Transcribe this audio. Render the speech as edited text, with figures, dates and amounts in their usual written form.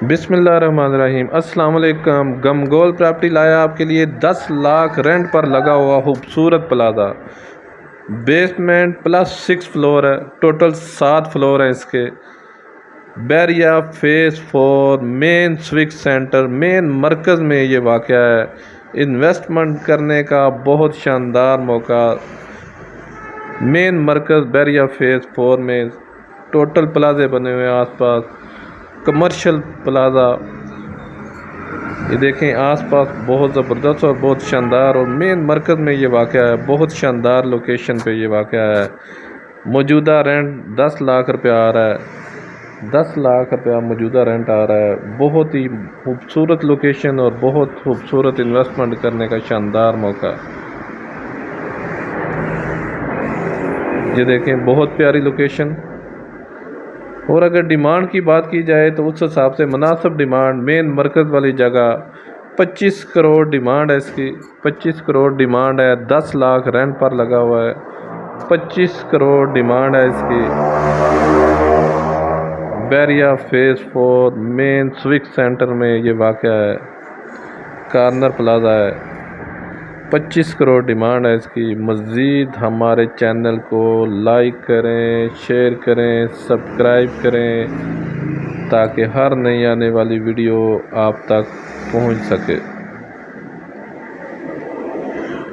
बिस्मिल्लाहिर्रहमानिर्रहीम। अस्सलाम वालेकुम। गमगोल प्रॉपर्टी लाया आपके लिए 10 लाख रेंट पर लगा हुआ खूबसूरत प्लाजा। बेसमेंट प्लस 6 फ्लोर है, टोटल 7 फ्लोर है इसके। Bairiya phase 4 main switch centre main मरकज़ में ये वाक़या है। इन्वेस्टमेंट करने का बहुत शानदार मौका। मेन मरकज़ बैरिया फेस 4 में टोटल प्लाजे बने हुए हैं आसपास, कमर्शियल प्लाजा। ये देखें आसपास बहुत ज़बरदस्त और बहुत शानदार, और मेन मरकज़ में ये वाक़या है। बहुत शानदार लोकेशन पे ये वाक़या है। मौजूदा रेंट 10 लाख रुपया आ रहा है। 10 लाख रुपया मौजूदा रेंट आ रहा है। बहुत ही खूबसूरत लोकेशन और बहुत खूबसूरत इन्वेस्टमेंट करने का शानदार मौका। ये देखें बहुत प्यारी लोकेशन। और अगर डिमांड की बात की जाए तो उस हिसाब से मुनासिब डिमांड, मेन मरकज़ वाली जगह 25 करोड़ डिमांड है इसकी। 25 करोड़ डिमांड है, 10 लाख रेंट पर लगा हुआ है। 25 करोड़ डिमांड है इसकी। Bairiya phase 4 main switch centre में ये वाक़या है। कार्नर प्लाजा है। 25 करोड़ डिमांड है इसकी। मज़ीद हमारे चैनल को लाइक करें, शेयर करें, सब्सक्राइब करें, ताकि हर नई आने वाली वीडियो आप तक पहुंच सके।